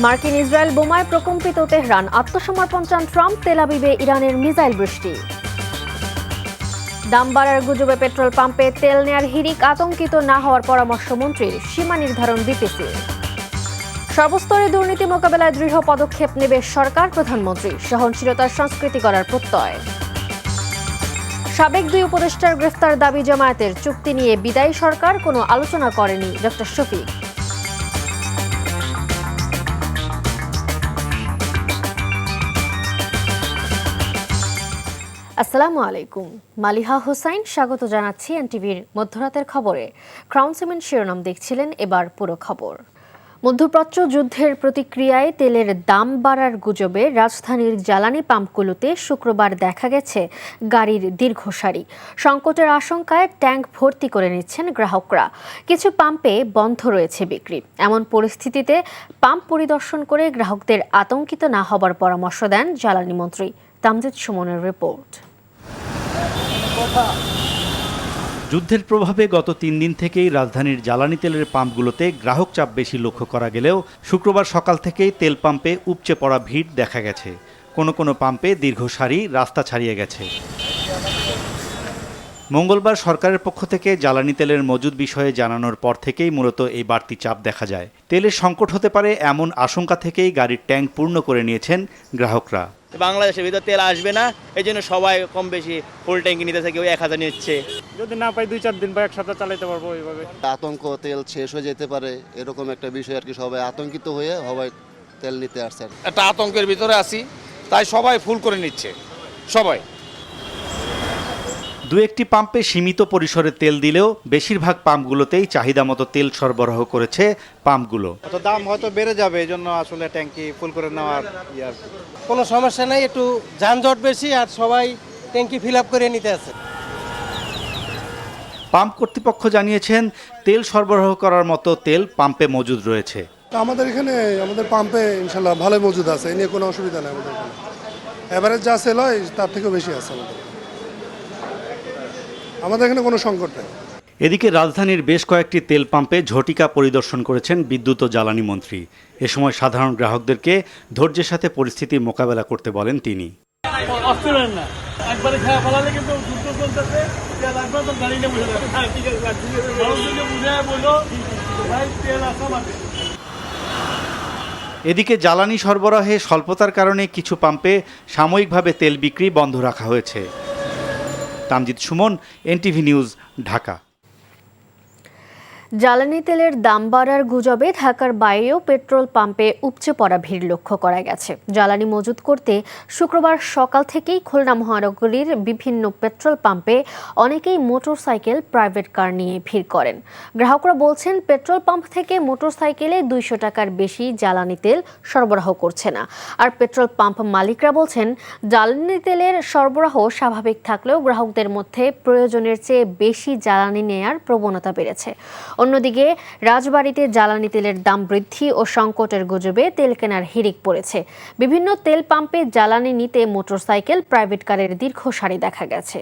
মার্কিন Israel বোমায় প্রকম্পিত Tehran, আত্মসমর্পণ চান ট্রাম্প, তেল আবিবে ইরানের মিসাইল বৃষ্টি। দাম বাড়ার গুজবে পেট্রোল পাম্পে তেল নেয়ার হিড়িক, আতঙ্কিত না হওয়ার পরামর্শ মন্ত্রীর, সীমা নির্ধারণ বিপিসি। সর্বস্তরে দুর্নীতি মোকাবেলায় দৃঢ় পদক্ষেপ নেবে সরকার, প্রধানমন্ত্রী সহনশীলতার সংস্কৃতি করার প্রত্যয়। সাবেক দুই উপদেষ্টার গ্রেফতার দাবি জামায়াতের, চুক্তি নিয়ে বিদায়ী সরকার কোনো আলোচনা করেনি ডক্টর শফিক। আসসালামু আলাইকুম, মালিহা হোসাইন স্বাগত জানাচ্ছি এনটিভির মধ্যরাতের খবরে। ক্রাউন সিমেন্ট শিরোনাম দেখছিলেন, এবার পুরো খবর। মধ্যপ্রাচ্য যুদ্ধের প্রতিক্রিয়ায় তেলের দাম বাড়ার গুজবে রাজধানীর জ্বালানি পাম্পগুলোতে শুক্রবার দেখা গেছে গাড়ির দীর্ঘ সারি। সংকটের আশঙ্কায় ট্যাঙ্ক ভর্তি করে নিচ্ছেন গ্রাহকরা। কিছু পাম্পে বন্ধ রয়েছে বিক্রি। এমন পরিস্থিতিতে পাম্প পরিদর্শন করে গ্রাহকদের আতঙ্কিত না হবার পরামর্শ দেন জ্বালানি মন্ত্রী। তামজিদ সুমনের রিপোর্ট। যুদ্ধের প্রভাবে গত 3 দিন থেকেই রাজধানীর জ্বালানি তেলের পাম্পগুলোতে গ্রাহক চাপ বেশি লক্ষ্য করা গেলেও শুক্রবার সকাল থেকেই তেল পাম্পে উপচে পড়া ভিড় দেখা গেছে। কোনো পাম্পে দীর্ঘ সারি রাস্তা ছাড়িয়ে গেছে। মঙ্গলবার সরকারের পক্ষ থেকে জ্বালানি তেলের মজুদ বিষয়ে জানানোর পর থেকেই মূলত এই বাড়তি চাপ দেখা যায়। তেলের সংকট হতে পারে এমন আশঙ্কা থেকেই গাড়ির ট্যাঙ্ক পূর্ণ করে নিয়েছেন গ্রাহকরা। বাংলাদেশের ভিতর তেল আসবে না, এই জন্য সবাই কম বেশি ফুল ট্যাঙ্কি নিতেছে, কেউ 1000 নিচ্ছে। যদি না পাই 2-4 দিন বা এক সপ্তাহ চালাতে পারবো এইভাবে। আতঙ্ক, তেল শেষ হয়ে যেতে পারে এরকম একটা বিষয় আর কি, সবাই আতঙ্কিত হয়ে সবাই তেল নিতে আসছে। একটা আতঙ্কের ভিতরে আছি, তাই সবাই ফুল করে নিচ্ছে সবাই। দু একটি পাম্পে সীমিত পরিসরে তেল দিলেও বেশিরভাগ পাম্পগুলোতেই চাহিদা মতো তেল সরবরাহ করেছে পাম্পগুলো। দাম হয়তো বেড়ে যাবে, এই জন্য আসলে ট্যাঙ্কি ফুল করে নেওয়ার ইয়ার কোনো সমস্যা নাই, একটু যানজট বেশি আর সবাই ট্যাঙ্কি ফিল আপ করে নিতে আছে। পাম্প কর্তৃপক্ষ জানিয়েছেন তেল সরবরাহ করার মতো তেল পাম্পে মজুদ রয়েছে। আমাদের এখানে আমাদের পাম্পে ইনশাল্লাহ ভালো মজুদ আছে, এ নিয়ে কোনো অসুবিধা নেই। আমাদের এখানে এভারেজ যা সেল হয় তার থেকেও বেশি আছে আমাদের এখানে কোনো সংকট নেই। এদিকে রাজধানীর বেশ কয়েকটি তেল পাম্পে ঝটিকা পরিদর্শন করেছেন বিদ্যুৎ ও জ্বালানি মন্ত্রী। এ সময় সাধারণ গ্রাহকদেরকে ধৈর্যের সাথে পরিস্থিতি মোকাবেলা করতে বলেন তিনি। এদিকে জ্বালানি সরবরাহে স্বল্পতার কারণে কিছু পাম্পে সাময়িকভাবে তেল বিক্রি বন্ধ রাখা হয়েছে। Tamjid Suman, NTV news, Dhaka. জ্বালানি তেলের দাম বাড়ার গুজবে ঢাকার বাইরেও পেট্রোল পাম্পে উপচে পড়া ভিড় লক্ষ্য করা গেছে। জ্বালানি মজুত করতে শুক্রবার সকাল থেকেই খুলনা মহানগরীর বিভিন্ন পেট্রোল পাম্পে অনেকেই মোটরসাইকেল, প্রাইভেট কার নিয়ে ভিড় করেন। গ্রাহকরা বলছেন পেট্রোল পাম্প থেকে মোটরসাইকেলে 200 টাকার বেশি জ্বালানি তেল সরবরাহ করছে না। আর পেট্রোল পাম্প মালিকরা বলছেন জ্বালানি তেলের সরবরাহ স্বাভাবিক থাকলেও গ্রাহকদের মধ্যে প্রয়োজনের চেয়ে বেশি জ্বালানি নেয়ার প্রবণতা বেড়েছে। অন্যদিকে রাজবাড়ীতে জ্বালানি তেলের দাম বৃদ্ধি ও সংকটের গুজবে তেল কেনার হিড়িক পড়েছে। বিভিন্ন তেল পাম্পে জ্বালানি নিতে মোটরসাইকেল, প্রাইভেট কারের দীর্ঘ সারি দেখা গেছে।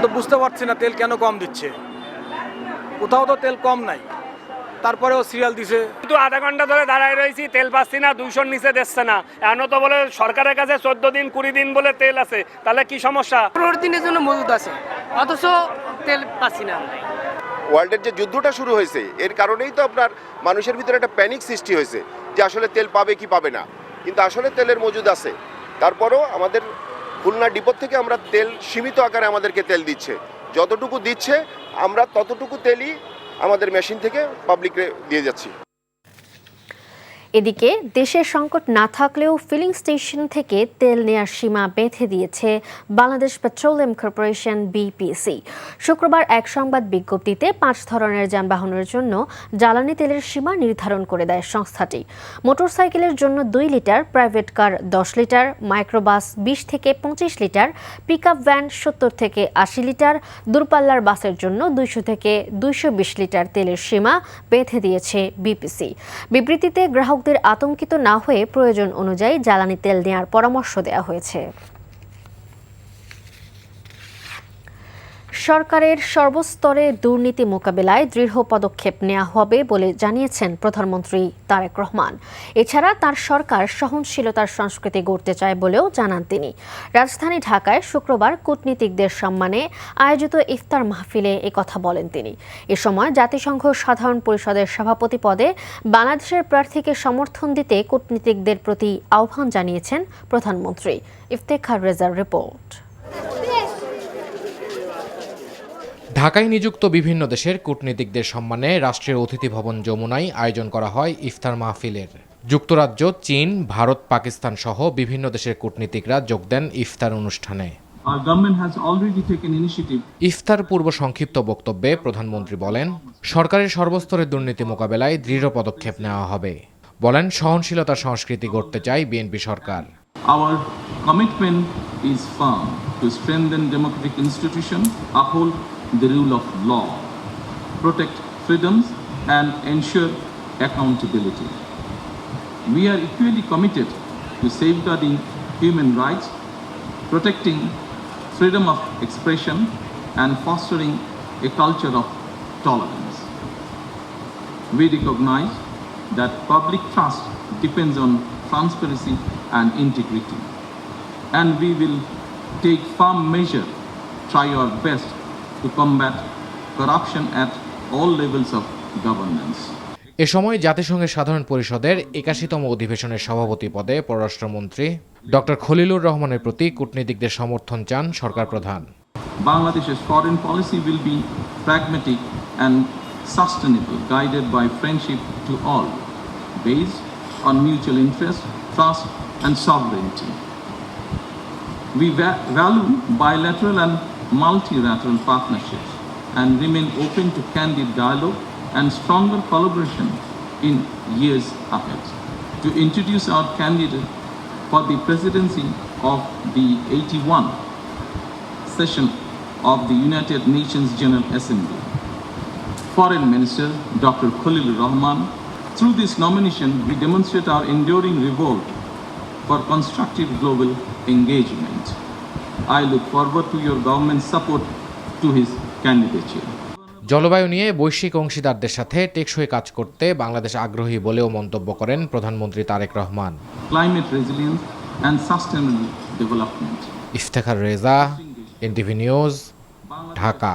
তো বুঝতে পারছি না তেল কেন কম দিচ্ছে, কোথাও তো তেল কম নাই, তারপরেও সিরিয়াল দিছে। কিন্তু আধা ঘন্টা ধরে দাঁড়ায় রয়েছি, তেল পাচ্ছি না, 200-র নিচে দিচ্ছে না। এখনো তো বলে সরকারের কাছে 14 দিন 20 দিন বলে তেল আছে, তাহলে কি সমস্যা? 15 দিনের জন্য মজুদ আছে, অথচ তেল পাচ্ছি না। ওয়ার্ল্ডের যে যুদ্ধটা শুরু হয়েছে এর কারণেই তো আপনার মানুষের ভিতরে একটা প্যানিক সৃষ্টি হয়েছে যে আসলে তেল পাবে কি পাবে না, কিন্তু আসলে তেলের মজুদ আছে। তারপরও আমাদের খুলনা ডিপো থেকে আমরা তেল সীমিত আকারে আমাদেরকে তেল দিচ্ছে, যতটুকু দিচ্ছে আমরা ততটুকু তেলই আমাদের মেশিন থেকে পাবলিককে দিয়ে যাচ্ছি। এদিকে দেশের সংকট না থাকলেও ফিলিং স্টেশন থেকে তেল নেয়ার সীমা বেঁধে দিয়েছে বাংলাদেশ পেট্রোলিয়াম কর্পোরেশন, বিপিসি। শুক্রবার এক সংবাদ বিজ্ঞপ্তিতে 5 ধরনের যানবাহনের জন্য জ্বালানি তেলের সীমা নির্ধারণ করে দেয় সংস্থাটি। মোটরসাইকেলের জন্য 2 litre, private car 10 litre, microbus 20 থেকে 25 লিটার, পিকআপ ভ্যান 70 থেকে 80 লিটার, দূরপাল্লার বাসের জন্য 200 থেকে 220 লিটার তেলের সীমা বেঁধে দিয়েছে বিপিসি। বিবৃতিতে গ্রাহকদের আতঙ্কিত না হয়ে প্রয়োজন অনুযায়ী জ্বালানি তেল নেওয়ার পরামর্শ দেওয়া হয়েছে। সরকারের সর্বস্তরে দুর্নীতি মোকাবিলায় দৃঢ় পদক্ষেপ নেওয়া হবে বলে জানিয়েছেন প্রধানমন্ত্রী তারেক রহমান। এছাড়া তার সরকার সহনশীলতার সংস্কৃতি গড়তে চায় বলেও জানান তিনি। রাজধানী ঢাকায় শুক্রবার কূটনীতিকদের সম্মানে আয়োজিত ইফতার মাহফিলে একথা বলেন তিনি। এ সময় জাতিসংঘ সাধারণ পরিষদের সভাপতি পদে বাংলাদেশের প্রার্থীকে সমর্থন দিতে কূটনীতিকদের প্রতি আহ্বান জানিয়েছেন প্রধানমন্ত্রী। ইফতেখার রেজার রিপোর্ট। ঢাকায় নিযুক্ত বিভিন্ন দেশের কূটনীতিকদের সম্মানে রাষ্ট্রীয় অতিথি ভবন যমুনায় আয়োজন করা হয় ইফতার মাহফিলের। যুক্তরাজ্য, চীন, ভারত, পাকিস্তান সহ বিভিন্ন দেশের কূটনীতিকরা যোগ দেন ইফতার অনুষ্ঠানে। ইফতার পূর্ব সংক্ষিপ্ত বক্তব্যে প্রধানমন্ত্রী বলেন, সরকারের সর্বস্তরের দুর্নীতি মোকাবেলায় দৃঢ় পদক্ষেপ নেওয়া হবে। বলেন, সহনশীলতার সংস্কৃতি গড়তে চায় BNP Sarkar. Our commitment is firm to strengthen democratic institutions, uphold the rule of law, protect freedoms, and ensure accountability. We are equally committed to safeguarding human rights, protecting freedom of expression, and fostering a culture of tolerance. We recognize that public trust depends on transparency and integrity, and we will take firm measure, try our best to combat corruption at all levels of governance. এ সময় জাতিসংঘের সাধারণ পরিষদের 81তম অধিবেশনের সভাপতি পদে পররাষ্ট্রমন্ত্রী doctor Khalilur রহমানের প্রতি কূটনীতিকদের সমর্থন চান সরকার প্রধান। Bangladesh's foreign policy will be pragmatic and sustainable, guided by friendship to all, based on mutual interest, trust, and sovereignty. We value bilateral and multilateral partnerships and remain open to candid dialogue and stronger collaboration in years ahead. To introduce our candidate for the presidency of the 81st session of the United Nations General Assembly, Foreign Minister Dr. Khalilur Rahman. Through this nomination, we demonstrate our enduring revolt for constructive global engagement. I look forward to your government's support to his candidature. জলবায়ু নিয়ে বৈশ্বিক অংশীদারদের সাথে টেকসই কাজ করতে বাংলাদেশ আগ্রহী বলেও মন্তব্য করেন প্রধানমন্ত্রী Tarique Rahman. Climate resilience and sustainable development. Iftekhar Reza, NTV news, Dhaka.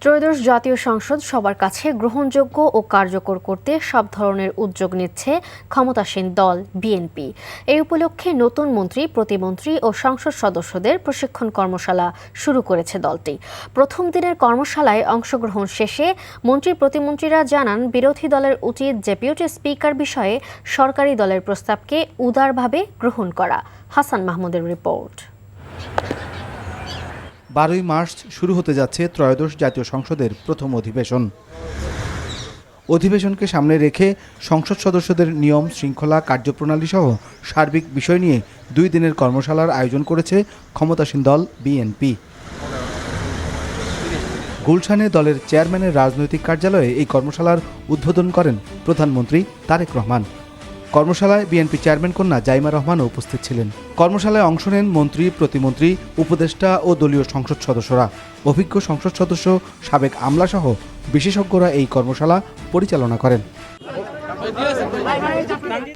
ত্রয়োদশ জাতীয় সংসদ সবার কাছে গ্রহণযোগ্য ও কার্যকর করতে সব ধরনের উদ্যোগ নিচ্ছে ক্ষমতাসীন দল বিএনপি। এই উপলক্ষে নতুন মন্ত্রী, প্রতিমন্ত্রী ও সংসদ সদস্যদের প্রশিক্ষণ কর্মশালা শুরু করেছে দলটি। প্রথম দিনের কর্মশালায় অংশগ্রহণ শেষে মন্ত্রী, প্রতিমন্ত্রীরা জানান, বিরোধী দলের উচিত ডেপুটি স্পিকার বিষয়ে সরকারি দলের প্রস্তাবকে উদারভাবে গ্রহণ করা। হাসান মাহমুদের রিপোর্ট। 12ই মার্চ শুরু হতে যাচ্ছে ত্রয়োদশ জাতীয় সংসদের প্রথম অধিবেশন। অধিবেশনকে সামনে রেখে সংসদ সদস্যদের নিয়ম শৃঙ্খলা, কার্যপ্রণালী সহ সার্বিক বিষয় নিয়ে 2 দিনের কর্মশালার আয়োজন করেছে ক্ষমতাসীন দল বিএনপি। গুলশানে দলের চেয়ারম্যানের রাজনৈতিক কার্যালয়ে এই কর্মশালার উদ্বোধন করেন প্রধানমন্ত্রী তারেক রহমান। কর্মশালায় বিএনপি চেয়ারম্যান কন্যা জাইমা রহমানও উপস্থিত ছিলেন। কর্মশালায় অংশ নেন মন্ত্রী, প্রতিমন্ত্রী, উপদেষ্টা ও দলীয় সংসদ সদস্যরা। অভিজ্ঞ সংসদ সদস্য, সাবেক আমলাসহ বিশেষজ্ঞরা এই কর্মশালা পরিচালনা করেন।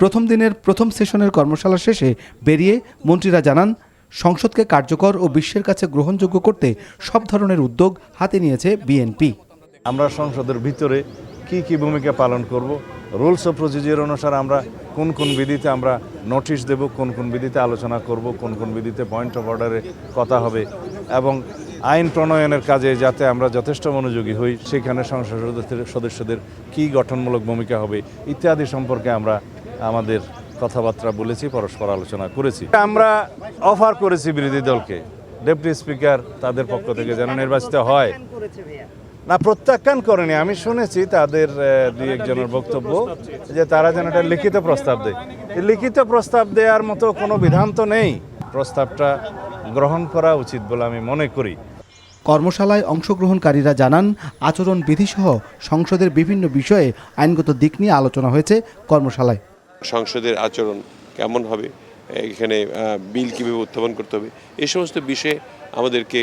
প্রথম দিনের প্রথম সেশনের কর্মশালা শেষে বেরিয়ে মন্ত্রীরা জানান, সংসদকে কার্যকর ও বিশ্বের কাছে গ্রহণযোগ্য করতে সব ধরনের উদ্যোগ হাতে নিয়েছে বিএনপি। আমরা সংসদের ভিতরে কি ভূমিকা পালন করব, রুলস অফ প্রসিজিওর অনুসারে আমরা কোন বিধিতে আমরা নোটিশ দেব, কোন বিধিতে আলোচনা করব, কোন বিধিতে পয়েন্ট অফ অর্ডারে কথা হবে, এবং আইন প্রণয়নের কাজে যাতে আমরা যথেষ্ট মনোযোগী হই, সেখানে সংসদ সদস্যদের কি গঠনমূলক ভূমিকা হবে ইত্যাদি সম্পর্কে আমরা আমাদের কথাবার্তা বলেছি, পরস্পর আলোচনা করেছি। আমরা অফার করেছি বিরোধী দলকে, ডেপুটি স্পিকার তাদের পক্ষ থেকে যেন নির্বাচিত হয়। না, প্রত্যাখ্যান করেনি। আমি শুনেছি তাদের 2-1 বক্তব্য যে তারা যেন একটা লিখিত প্রস্তাব দেয়। লিখিত প্রস্তাব দেওয়ার মতো কোনো বিধান তো নেই। প্রস্তাবটা গ্রহণ করা উচিত বলে আমি মনে করি। কর্মশালায় অংশগ্রহণকারীরা জানান, আচরণ বিধিসহ সংসদের বিভিন্ন বিষয়ে আইনগত দিক নিয়ে আলোচনা হয়েছে কর্মশালায়। সংসদের আচরণ কেমন হবে, এখানে বিল কীভাবে উত্থাপন করতে হবে, এই সমস্ত বিষয়ে আমাদেরকে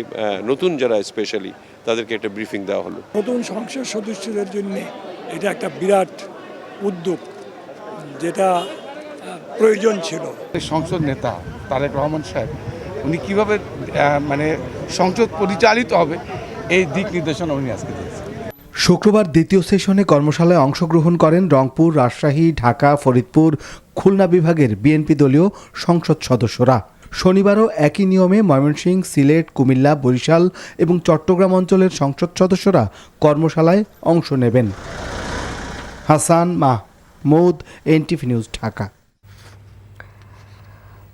নতুন যারা স্পেশালি তাদেরকে একটা ব্রিফিং দেওয়া হলো। নতুন সংসদ সদস্যদের জন্য এটা একটা বিরাট উদ্যোগ, যেটা প্রয়োজন ছিল। সংসদ নেতা তারেক রহমান সাহেব উনি কীভাবে মানে সংসদ পরিচালিত হবে এই দিক নির্দেশনা উনি আজকে দিয়েছেন। শুক্রবার দ্বিতীয় সেশনে কর্মশালায় অংশগ্রহণ করেন রংপুর, রাজশাহী, ঢাকা, ফরিদপুর, খুলনা বিভাগের বিএনপি দলীয় সংসদ সদস্যরা। শনিবারও একই নিয়মে ময়মনসিংহ, সিলেট, কুমিল্লা, বরিশাল এবং চট্টগ্রাম অঞ্চলের সংসদ সদস্যরা কর্মশালায় অংশ নেবেন। Hasan Mahmud, NTV news, Dhaka.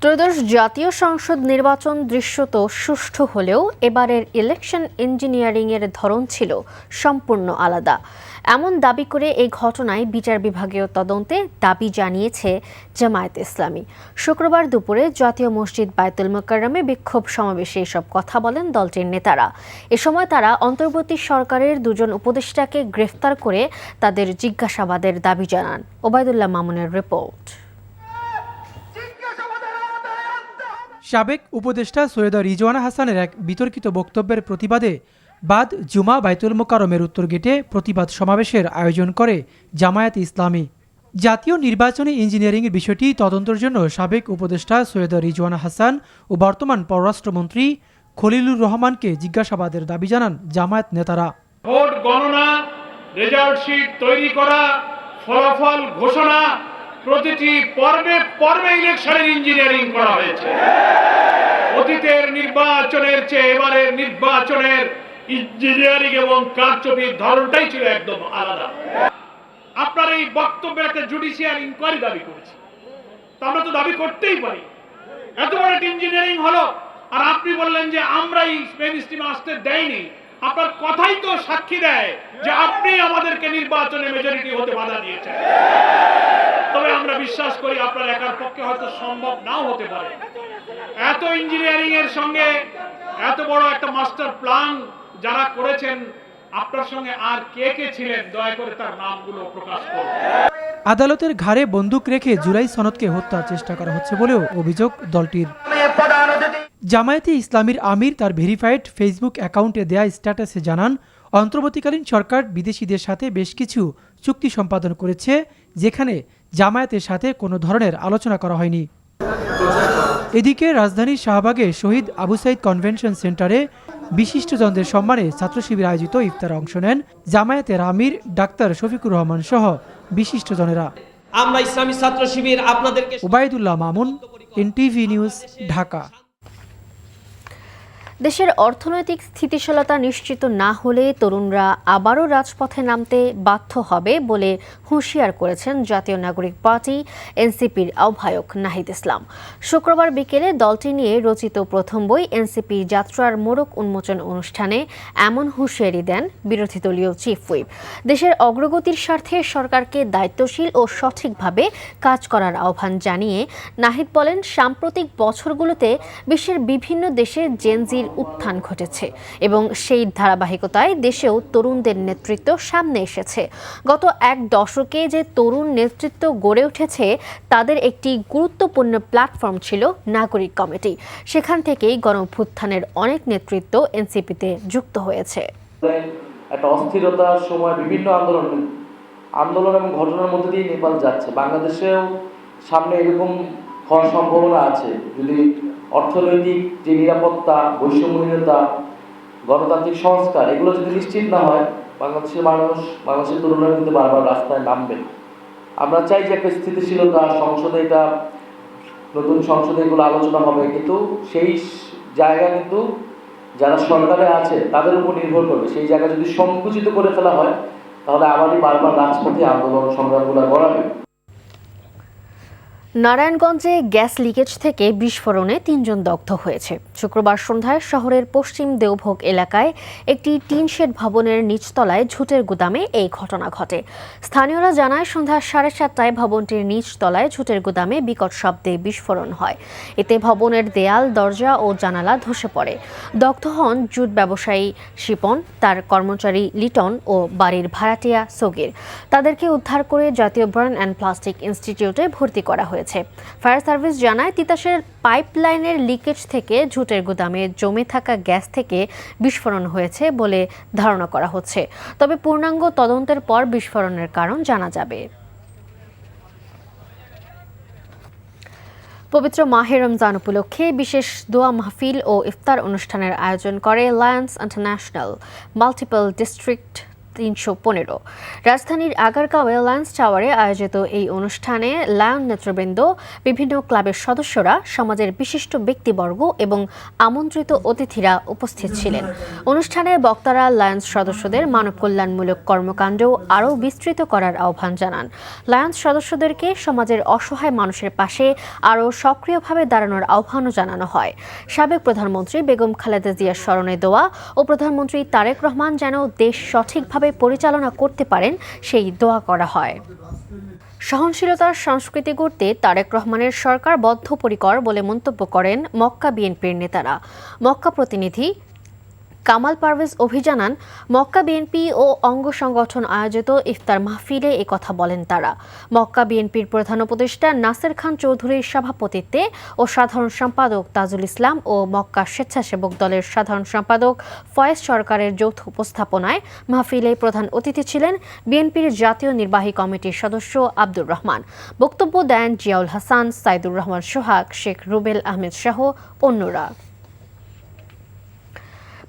ত্রয়োদশ জাতীয় সংসদ নির্বাচন দৃশ্যত সুষ্ঠু হলেও এবারের ইলেকশন ইঞ্জিনিয়ারিংয়ের ধরন ছিল সম্পূর্ণ আলাদা। এমন দাবি করে এই ঘটনায় বিচার বিভাগীয় তদন্তে দাবি জানিয়েছে জামায়াতে ইসলামী। শুক্রবার দুপুরে জাতীয় মসজিদ বায়তুল মোকাররমে বিক্ষোভ সমাবেশে এসব কথা বলেন দলটির নেতারা। এ সময় তারা অন্তর্বর্তী সরকারের দুজন উপদেষ্টাকে গ্রেফতার করে তাদের জিজ্ঞাসাবাদের দাবি জানান। ওবায়দুল্লাহ মামুনের রিপোর্ট। সাবেক উপদেষ্টা সৈয়দা রিজওয়ানা হাসানের এক বিতর্কিত বক্তব্যের প্রতিবাদে বাদ জুমা বায়তুল মোকাররমের উত্তর গেটে প্রতিবাদ সমাবেশের আয়োজন করে জামায়াতে ইসলামী। জাতীয় নির্বাচনী ইঞ্জিনিয়ারিংয়ের বিষয়টি তদন্তের জন্য সাবেক উপদেষ্টা সৈয়দা রিজওয়ানা হাসান ও বর্তমান পররাষ্ট্রমন্ত্রী খলিলুর রহমানকে জিজ্ঞাসাবাদের দাবি জানান জামায়াত নেতারা। ভোট গণনা, রেজাল্ট শিট তৈরি করা, ফলাফল ঘোষণা, প্রতিটি পর্বে পর্বে ইলেকশনের ইঞ্জিনিয়ারিং করা হয়েছে। অতীতের নির্বাচনের চেয়ে এবারের নির্বাচনের ইঞ্জিনিয়ারিং এবং কারচুপির ধরনটাই ছিল একদম আলাদা। আপনার এই বক্তব্যের একটা জুডিশিয়াল ইনকোয়ারি দাবি করেছি, তা আমরা তো দাবি করতেই পারি। এত বড় একটা ইঞ্জিনিয়ারিং হলো আর আপনি বললেন যে আমরা এই মেইন স্ট্রিমে আসতে দেয়নি। আপনার কথাই তো সাক্ষী দেয় যে আপনি আমাদেরকে নির্বাচনে মেজরিটি হতে বাধা দিয়েছেন। তবে আমরা বিশ্বাস করি আপনার একার পক্ষে হয়তো সম্ভব নাও হতে পারে। এত ইঞ্জিনিয়ারিং এর সঙ্গে এত বড় একটা মাস্টার প্ল্যান যারা করেছেন, আপনার সঙ্গে আর কে কে ছিলেন দয়া করে তার নামগুলো প্রকাশ করুন। আদালতের ঘাড়ে বন্দুক রেখে জুলাই সনদকে হত্যার চেষ্টা করা হচ্ছে বলেও অভিযোগ দলটির। জামায়াতে ইসলামীর আমির তার ভেরিফাইড ফেসবুক অ্যাকাউন্টে দেয়া স্ট্যাটাসে জানান, অন্তর্বর্তীকালীন সরকার বিদেশিদের সাথে বেশ কিছু চুক্তি সম্পাদন করেছে, যেখানে জামায়াতের সাথে কোনো ধরনের আলোচনা করা হয়নি। এদিকে রাজধানীর শাহবাগে শহীদ আবু সাইদ কনভেনশন সেন্টারে বিশিষ্টজনদের সম্মানে ছাত্র শিবির আয়োজিত ইফতারে অংশ নেন জামায়াতের আমির ডাক্তার শফিকুর রহমান সহ বিশিষ্টজনেরা। আমরা ইসলামী ছাত্র শিবির আপনাদেরকে। Obaidullah Mamun, NTV news, Dhaka. দেশের অর্থনৈতিক স্থিতিশীলতা নিশ্চিত না হলে তরুণরা আবারও রাজপথে নামতে বাধ্য হবে বলে হুঁশিয়ার করেছেন জাতীয় নাগরিক পার্টি এনসিপির আহ্বায়ক নাহিদ ইসলাম। শুক্রবার বিকেলে দলটি নিয়ে রচিত প্রথম বই এনসিপি যাত্রার মোড়ক উন্মোচন অনুষ্ঠানে এমন হুঁশিয়ারি দেন বিরোধী দলীয় চিফ হুইপ। দেশের অগ্রগতির স্বার্থে সরকারকে দায়িত্বশীল ও সঠিকভাবে কাজ করার আহ্বান জানিয়ে নাহিদ বলেন, সাম্প্রতিক বছরগুলোতে বিশ্বের বিভিন্ন দেশে জেনজির উত্থান ঘটেছে এবং সেই ধারাবাহিকতায় দেশেও তরুণদের নেতৃত্ব সামনে এসেছে। গত এক দশকে যে তরুণ নেতৃত্ব গড়ে উঠেছে তাদের একটি গুরুত্বপূর্ণ প্ল্যাটফর্ম ছিল নাগরিক কমিটি। সেখান থেকেই গণঅভ্যুত্থানের অনেক নেতৃত্ব এনসিপিতে যুক্ত হয়েছে। একটা অস্থিরতার সময় বিভিন্ন আন্দোলন এবং ঘটনার মধ্যে দিয়ে নেপাল যাচ্ছে। বাংলাদেশেও সামনে এরকম হওয়ার সম্ভাবনা আছে যদি অর্থনৈতিক যে নিরাপত্তা, বৈষম্যহীনতা, গণতান্ত্রিক সংস্কার এগুলো যদি নিশ্চিত না হয়, বাংলাদেশের তরুণরা কিন্তু বারবার রাস্তায় নামবে। আমরা চাই যে একটা স্থিতিশীলতা, সংসদে এটা নতুন সংসদে এগুলো আলোচনা হবে, কিন্তু সেই জায়গা কিন্তু যারা সরকারে আছে তাদের উপর নির্ভর করবে। সেই জায়গা যদি সংকুচিত করে ফেলা হয় তাহলে আবারই বারবার রাজপথে আন্দোলন সংগ্রামগুলো গড়াবে। নারায়ণগঞ্জে গ্যাস লিকেজ থেকে বিস্ফোরণে ৩ জন দগ্ধ হয়েছে। শুক্রবার সন্ধ্যায় শহরের পশ্চিম দেওভোগ এলাকায় একটি টিন শেড ভবনের নিচতলায় ঝুটের গুদামে এই ঘটনা ঘটে। স্থানীয়রা জানায়, সন্ধ্যা 7:30টায় ভবনটির নিচতলায় ঝুটের গুদামে বিকট শব্দে বিস্ফোরণ হয়। এতে ভবনের দেয়াল, দরজা ও জানালা ধসে পড়ে। দগ্ধ হন জুট ব্যবসায়ী শিপন, তার কর্মচারী লিটন ও বাড়ির ভাড়াটিয়া সগির। তাদেরকে উদ্ধার করে জাতীয় বার্ন অ্যান্ড প্লাস্টিক ইনস্টিটিউটে ভর্তি করা হয়েছে। হয়েছে। ফায়ার সার্ভিস জানায় তিতাসের পাইপলাইনের লিকেজ থেকে ঝুটের গুদামে জমে থাকা গ্যাস থেকে বিস্ফোরণ হয়েছে বলে ধারণা করা হচ্ছে। তবে পূর্ণাঙ্গ তদন্তের পর বিস্ফোরণের কারণ জানা যাবে। পবিত্র মাহে রমজান উপলক্ষে বিশেষ দোয়া মাহফিল ও ইফতার অনুষ্ঠানের আয়োজন করে লায়ন্স ইন্টারন্যাশনাল মাল্টিপল ডিস্ট্রিক্ট 315। রাজধানীর আগারগাঁওয়ে লায়ন্স টাওয়ারে আয়োজিত এই অনুষ্ঠানে লায়ন নেতৃবৃন্দ, বিভিন্ন ক্লাবের সদস্যরা, সমাজের বিশিষ্ট ব্যক্তিবর্গ এবং আমন্ত্রিত অতিথিরা উপস্থিত ছিলেন। অনুষ্ঠানে বক্তারা লায়ন্স সদস্যদের মানব কল্যাণমূলক কর্মকাণ্ড আরও বিস্তৃত করার আহ্বান জানান। লায়ন্স সদস্যদেরকে সমাজের অসহায় মানুষের পাশে আরও সক্রিয়ভাবে দাঁড়ানোর আহ্বানও জানানো হয়। সাবেক প্রধানমন্ত্রী বেগম খালেদা জিয়ার স্মরণে দোয়া ও প্রধানমন্ত্রী তারেক রহমান যেন দেশ সঠিকভাবে পরিচালনা করতে পারেন সেই দোয়া করা হয়। সহনশীলতার সংস্কৃতি গড়তে তারেক রহমানের সরকার বদ্ধপরিকর বলে মন্তব্য করেন মক্কা বিএনপির নেতারা। মক্কা প্রতিনিধি কামাল পারভেজ জানান, মক্কা বিএনপি ও অঙ্গ সংগঠন আয়োজিত ইফতার মাহফিলে কথা বলেন তারা। মক্কা বিএনপির প্রধান উপদেষ্টা নাসের খান চৌধুরীর সভাপতিত্বে ও সাধারণ সম্পাদক তাজুল ইসলাম ও মক্কা স্বেচ্ছাসেবক দলের সাধারণ সম্পাদক ফয়েজ সরকারের যৌথ উপস্থাপনায় মাহফিলে প্রধান অতিথি ছিলেন বিএনপির জাতীয় নির্বাহী কমিটির সদস্য আব্দুর রহমান। বক্তব্য দেন জিয়াউল হাসান, সাইদুর রহমান সোহাগ, শেখ রুবেল আহমেদ সহ অন্যরা।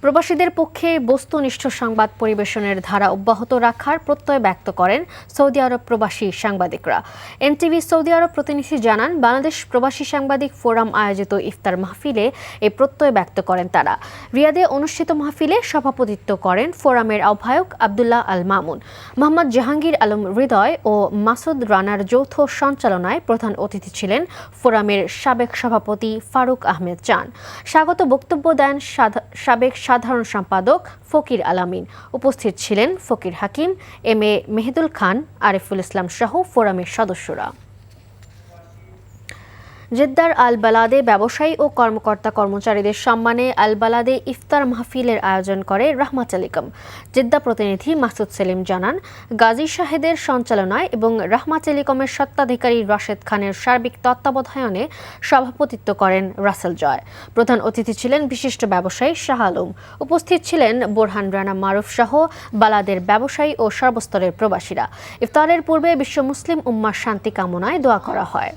প্রবাসীদের পক্ষে বস্তুনিষ্ঠ সংবাদ পরিবেশনের ধারা অব্যাহত রাখার প্রত্যয় ব্যক্ত করেন সৌদি আরব প্রবাসী সাংবাদিকরা। এনটিভি সৌদি আরব প্রতিনিধি জানান, বাংলাদেশ প্রবাসী সাংবাদিক ফোরাম আয়োজিত ইফতার মাহফিলে এই প্রত্যয় ব্যক্ত করেন তারা। রিয়াদে অনুষ্ঠিত মাহফিলে সভাপতিত্ব করেন ফোরামের আহ্বায়ক আবদুল্লাহ আল মামুন। মোহাম্মদ জাহাঙ্গীর আলম হৃদয় ও মাসুদ রানার যৌথ সঞ্চালনায় প্রধান অতিথি ছিলেন ফোরামের সাবেক সভাপতি ফারুক আহমেদ চান। স্বাগত বক্তব্য দেন সাবেক সাধারণ সম্পাদক ফকির আলামিন। উপস্থিত ছিলেন ফকির হাকিম, এম এ মেহেদুল খান, আরিফুল ইসলাম সহ ফোরামের সদস্যরা। জেদ্দার আল বালাদে ব্যবসায়ী ও কর্মকর্তা কর্মচারীদের সম্মানে আল বালাদে ইফতার মাহফিলের আয়োজন করে রাহমা টেলিকম। জেদ্দা প্রতিনিধি মাসুদ সেলিম জানান, গাজী শাহেদের সঞ্চালনায় এবং রাহমা টেলিকমের স্বত্বাধিকারী রাশেদ খানের সার্বিক তত্ত্বাবধানে সভাপতিত্ব করেন রাসেল জয়। প্রধান অতিথি ছিলেন বিশিষ্ট ব্যবসায়ী শাহ আলম। উপস্থিত ছিলেন বোরহান রানা মারুফ সহ বালাদের ব্যবসায়ী ও সর্বস্তরের প্রবাসীরা। ইফতারের পূর্বে বিশ্ব মুসলিম উম্মার শান্তি কামনায় দোয়া করা হয়।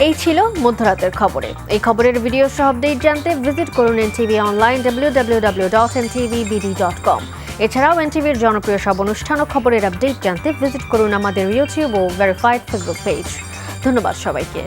এই ছিল মধ্যরাতের খবরে। এই খবরের ভিডিও সহ আপডেট জানতে ভিজিট করুন এনটিভি অনলাইন www.ntvbd.com। এছাড়াও এনটিভির জনপ্রিয় সব অনুষ্ঠান ও খবরের আপডেট জানতে ভিজিট করুন আমাদের ইউটিউব ও ভেরিফাইড ফেসবুক পেজ। ধন্যবাদ সবাইকে।